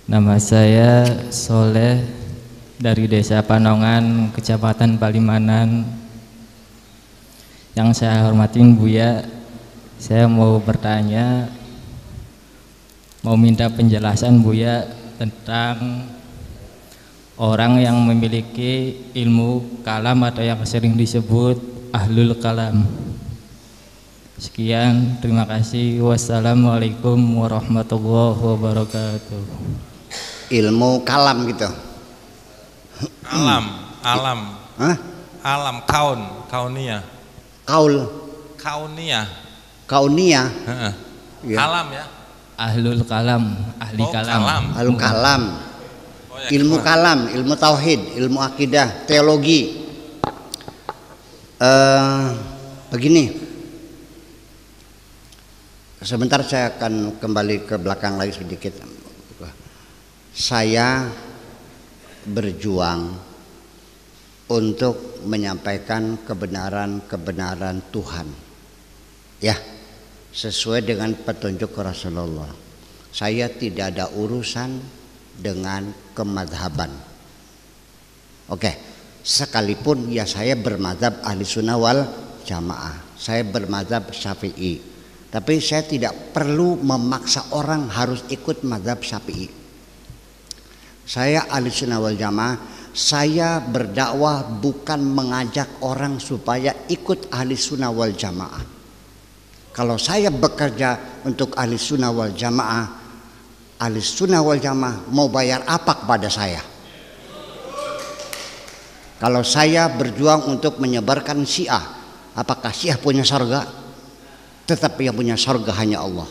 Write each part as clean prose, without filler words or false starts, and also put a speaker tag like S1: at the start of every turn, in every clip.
S1: Nama saya Soleh dari Desa Panongan, Kecamatan Palimanan. Yang saya hormatin Buya, saya mau bertanya, mau minta penjelasan Buya tentang orang yang memiliki ilmu kalam atau yang sering disebut ahlul kalam. Sekian, terima kasih. Wassalamualaikum warahmatullahi wabarakatuh.
S2: Ilmu kalam gitu.
S3: Alam.
S2: Hah?
S3: Alam kauniyah.
S2: Kauniyah.
S3: Heeh.
S2: Ya.
S3: Kalam ya.
S1: Ahlul kalam, ahli kalam.
S2: Ahlul kalam.
S3: Oh, ya,
S2: Ilmu kalam, ilmu tauhid, ilmu akidah, teologi. Begini, sebentar saya akan kembali ke belakang lagi sedikit. Saya berjuang untuk menyampaikan kebenaran Tuhan, ya, sesuai dengan petunjuk Rasulullah. Saya tidak ada urusan dengan kemadhaban. Oke, sekalipun ya saya bermadhab ahli sunnah wal jamaah, saya bermadhab syafi'i, tapi saya tidak perlu memaksa orang harus ikut madhab syafi'i. Saya ahli sunnah wal jamaah, saya berdakwah bukan mengajak orang supaya ikut ahli sunnah wal jamaah. Kalau saya bekerja untuk ahli sunnah wal jamaah, ahli sunnah wal jamaah mau bayar apa kepada saya? Kalau saya berjuang untuk menyebarkan Syiah, apakah Syiah punya surga? Tetap yang punya surga hanya Allah.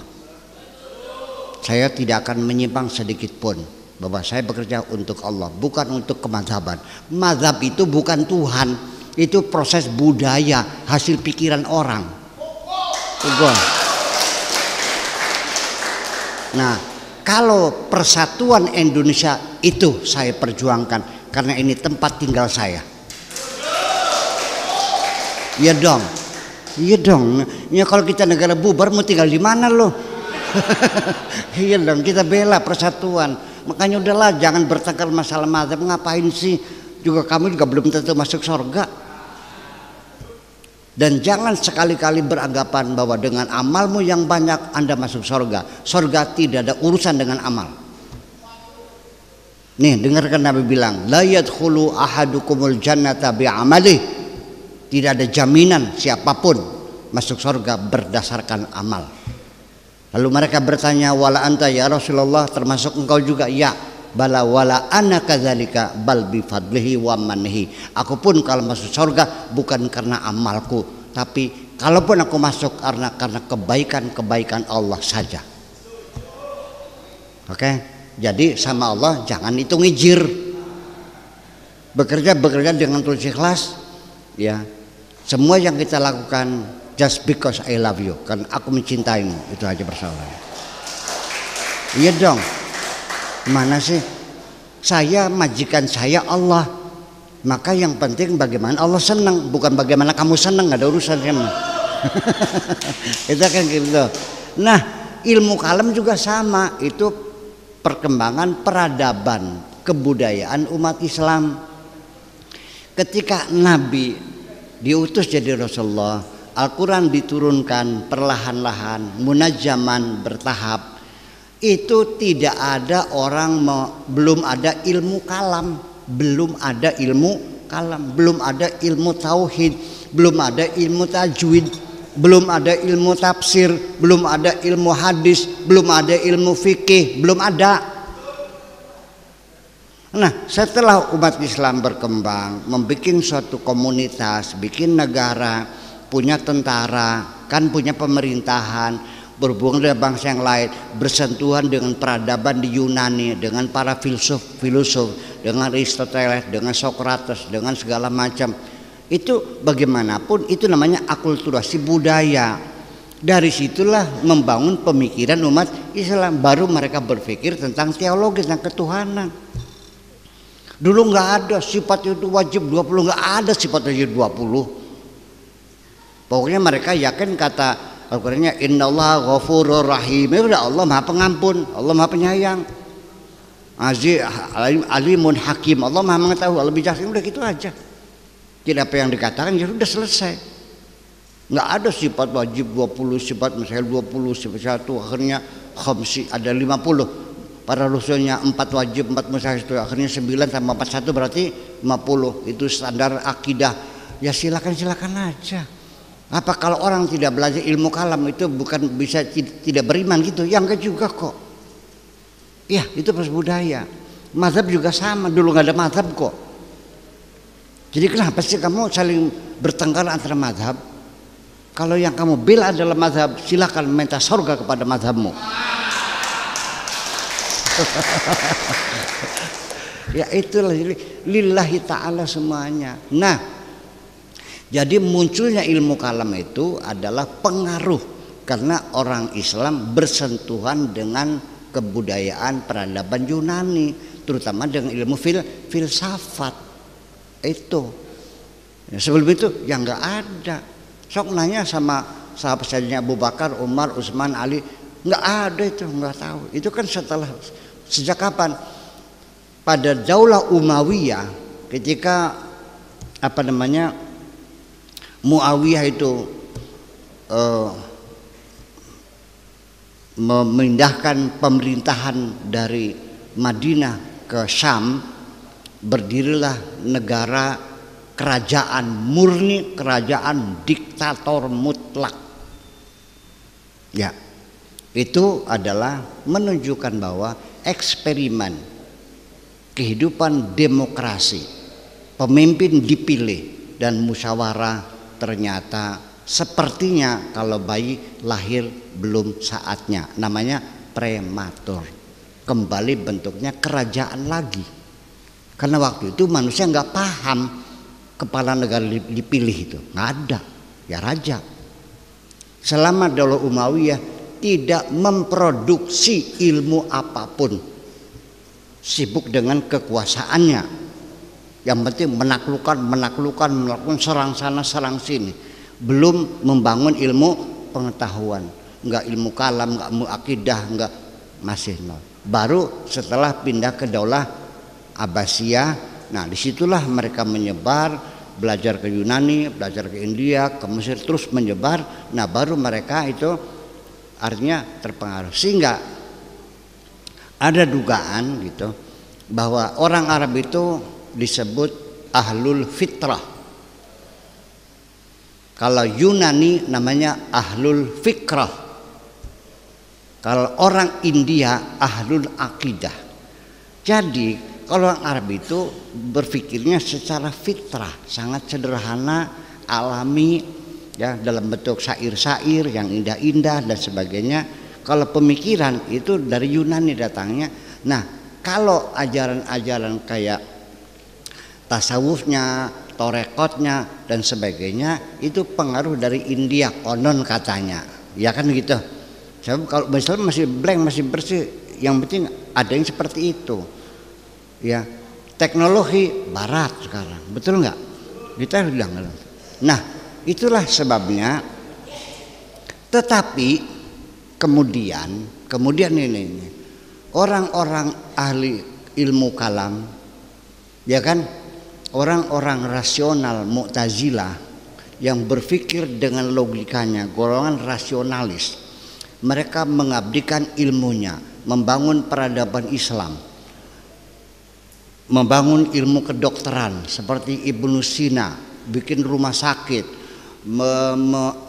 S2: Saya tidak akan menyimpang sedikit pun, bahwa saya bekerja untuk Allah, bukan untuk kemadhaban. Madhab itu bukan Tuhan, itu proses budaya, hasil pikiran orang. Nah, kalau persatuan Indonesia itu saya perjuangkan, karena ini tempat tinggal saya. Iya dong. Ya kalau kita negara bubar mau tinggal di mana loh? Iya dong, kita bela persatuan. Makanya udahlah, jangan bertengkar masalah mazhab. Ngapain sih? Kamu juga belum tentu masuk surga. Dan jangan sekali-kali beranggapan bahwa dengan amalmu yang banyak Anda masuk surga. Surga tidak ada urusan dengan amal. Nih, dengarkan Nabi bilang, la yadkhulu ahadukumul jannata bi'amalih. Tidak ada jaminan siapapun masuk surga berdasarkan amal. Lalu mereka bertanya, wala anta ya Rasulullah, termasuk engkau juga? Ya, bala wala ana kadzalika bal bi fadlihi wa manhi. Aku pun kalau masuk surga bukan karena amalku, tapi kalaupun aku masuk karena kebaikan Allah saja. Oke? Jadi sama Allah jangan hitung ijir. Bekerja dengan tulus ikhlas, ya. Semua yang kita lakukan just because I love you, kan aku mencintaimu, itu aja persoalannya. Iya dong. Mana sih? Saya majikan saya Allah. Maka yang penting bagaimana Allah senang, bukan bagaimana kamu senang, nggak ada urusan sama. Itu kan gitu. Nah, ilmu kalam juga sama, itu perkembangan peradaban kebudayaan umat Islam. Ketika Nabi diutus jadi Rasulullah, Al-Quran diturunkan perlahan-lahan, munajjaman, bertahap. Itu tidak ada orang belum ada ilmu kalam, belum ada ilmu tauhid, belum ada ilmu tajwid, belum ada ilmu tafsir, belum ada ilmu hadis, belum ada ilmu fikih, belum ada. Nah, setelah umat Islam berkembang, membuat suatu komunitas, bikin negara, punya tentara, kan punya pemerintahan, berhubungan dengan bangsa yang lain, bersentuhan dengan peradaban di Yunani, dengan para filosof, dengan Aristoteles, dengan Socrates, dengan segala macam. Itu bagaimanapun itu namanya akulturasi budaya. Dari situlah membangun pemikiran umat Islam, baru mereka berpikir tentang teologi, tentang ketuhanan. Dulu nggak ada sifat itu wajib 20, nggak ada sifat wajib 20. Pokoknya mereka yakin kata Al-Qur'annya innallaha ghafurur rahim. Ya udah, Allah Maha Pengampun, Allah Maha Penyayang. Aziz, alimun hakim, Allah Maha mengetahui, Allah bijaksana, udah gitu aja. Tidak apa yang dikatakan ya sudah selesai. Nggak ada sifat wajib 20, sifat misalnya 20, sifat 1, akhirnya khamsi ada 50. Para rasulnya 4 wajib, 4 mustahil, itu akhirnya 9 tambah 41 berarti 50. Itu standar akidah. Ya silakan aja. Apa kalau orang tidak belajar ilmu kalam itu bukan bisa tidak beriman gitu? Ya enggak juga kok. Ya itu pas budaya. Mazhab juga sama, dulu nggak ada mazhab kok. Jadi kenapa sih kamu saling bertengkar antara mazhab? Kalau yang kamu bela adalah mazhab, silakan minta surga kepada mazhabmu. Ya itulah lillahi ta'ala semuanya. Nah, jadi munculnya ilmu kalam itu adalah pengaruh karena orang Islam bersentuhan dengan kebudayaan peradaban Yunani, terutama dengan ilmu filsafat itu. Ya, sebelum itu yang nggak ada. Sok nanya sama sahabat sahabatnya Abu Bakar, Umar, Utsman, Ali, nggak ada itu, nggak tahu. Itu kan setelah sejak kapan? Pada Daulah Umayyah ketika Muawiyah itu memindahkan pemerintahan dari Madinah ke Syam, berdirilah negara kerajaan murni, kerajaan diktator mutlak. Ya, itu adalah menunjukkan bahwa eksperimen kehidupan demokrasi, pemimpin dipilih dan musyawarah ternyata sepertinya kalau bayi lahir belum saatnya, namanya prematur, kembali bentuknya kerajaan lagi. Karena waktu itu manusia nggak paham kepala negara dipilih itu, nggak ada, ya raja. Selama Daulah Umayyah tidak memproduksi ilmu apapun, sibuk dengan kekuasaannya. Yang penting menaklukkan, serang sana serang sini, belum membangun ilmu pengetahuan, nggak ilmu kalam, nggak ilmu akidah, nggak, masih nol. Baru setelah pindah ke Daulah Abbasiyah, nah disitulah mereka menyebar, belajar ke Yunani, belajar ke India, ke Mesir, terus menyebar. Nah baru mereka itu artinya terpengaruh, sehingga ada dugaan gitu bahwa orang Arab itu disebut ahlul fitrah. Kalau Yunani namanya ahlul fikrah. Kalau orang India ahlul akidah. Jadi kalau orang Arab itu berpikirnya secara fitrah, sangat sederhana, alami, ya, dalam bentuk syair-syair yang indah-indah dan sebagainya. Kalau pemikiran itu dari Yunani datangnya. Nah, kalau ajaran-ajaran kayak tasawufnya, torekotnya dan sebagainya itu pengaruh dari India konon katanya, ya kan gitu. Sebab kalau misalnya masih blank, masih bersih, yang penting ada yang seperti itu. Ya, teknologi Barat sekarang, betul nggak? Kita bilang. Nah, itulah sebabnya. Tetapi kemudian ini orang-orang ahli ilmu kalam, ya kan, orang-orang rasional Mu'tazilah yang berpikir dengan logikanya, golongan rasionalis, mereka mengabdikan ilmunya, membangun peradaban Islam, membangun ilmu kedokteran seperti Ibnu Sina, bikin rumah sakit,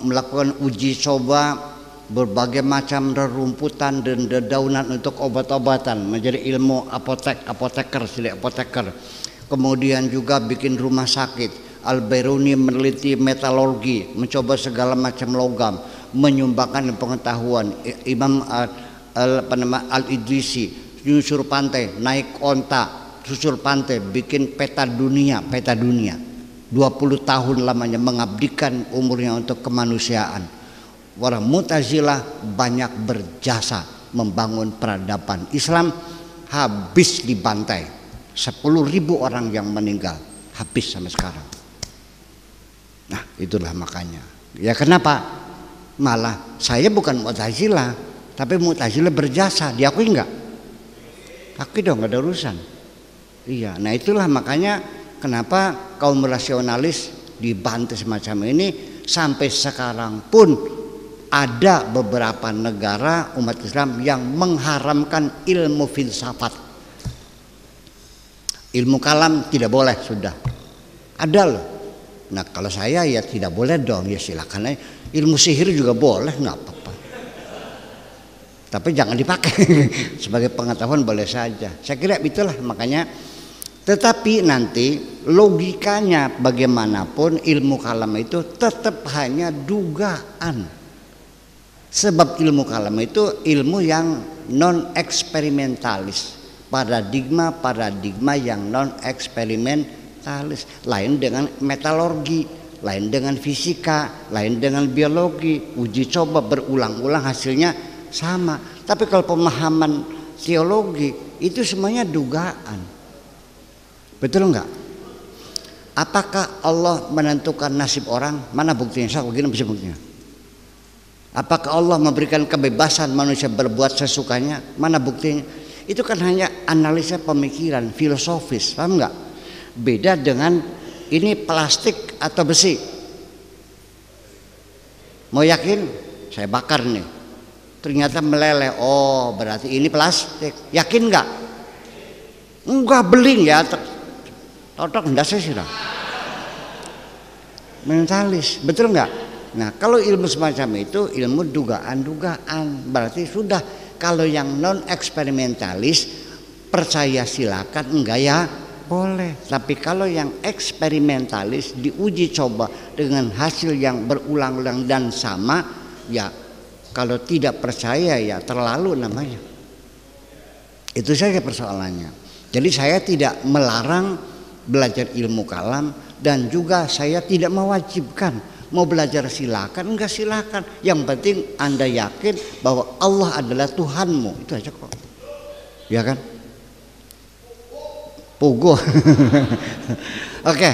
S2: melakukan uji coba berbagai macam rerumputan dan dedaunan untuk obat-obatan, menjadi ilmu apoteker. Kemudian juga bikin rumah sakit. Al-Biruni meneliti metalurgi, mencoba segala macam logam, menyumbangkan pengetahuan. Imam Al-Idrisi nyusur pantai, naik onta, susur pantai, bikin peta dunia 20 tahun lamanya, mengabdikan umurnya untuk kemanusiaan. Orang Mu'tazilah banyak berjasa membangun peradaban Islam, habis dibantai 10.000 orang yang meninggal, habis sampai sekarang. Nah itulah makanya, ya kenapa malah saya bukan Mu'tazilah, tapi Mu'tazilah berjasa, diakui enggak? Akidah nggak ada urusan. Iya, nah itulah makanya kenapa kaum rasionalis dibantu semacam ini. Sampai sekarang pun ada beberapa negara umat Islam yang mengharamkan ilmu filsafat. Ilmu kalam tidak boleh sudah. Ada loh. Nah kalau saya ya tidak boleh dong, ya silakan aja. Ilmu sihir juga boleh, nggak apa-apa. Tapi jangan dipakai sebagai pengetahuan boleh saja. Saya kira itulah makanya. Tetapi nanti logikanya bagaimanapun ilmu kalam itu tetap hanya dugaan. Sebab ilmu kalam itu ilmu yang non eksperimentalis. Paradigma yang non eksperimentalis. Lain dengan metalurgi, lain dengan fisika, lain dengan biologi. Uji coba berulang-ulang hasilnya sama. Tapi kalau pemahaman teologi itu semuanya dugaan. Betul enggak? Apakah Allah menentukan nasib orang? Mana buktinya? Saya begini bisa buktinya. Apakah Allah memberikan kebebasan manusia berbuat sesukanya? Mana buktinya? Itu kan hanya analisa pemikiran filosofis, paham enggak? Beda dengan ini plastik atau besi. Mau yakin? Saya bakar nih. Ternyata meleleh. Oh, berarti ini plastik. Yakin enggak? Enggak, beling ya. Otak enggak sih sudah mentalis, betul enggak? Nah kalau ilmu semacam itu ilmu dugaan-dugaan, berarti sudah. Kalau yang non eksperimentalis percaya silakan, enggak ya boleh. Tapi kalau yang eksperimentalis diuji coba dengan hasil yang berulang-ulang dan sama, ya kalau tidak percaya ya terlalu namanya. Itu saja persoalannya. Jadi saya tidak melarang belajar ilmu kalam dan juga saya tidak mewajibkan. Mau belajar silakan, enggak silakan. Yang penting Anda yakin bahwa Allah adalah Tuhanmu, itu aja kok. Ya kan? Pogo. Oke.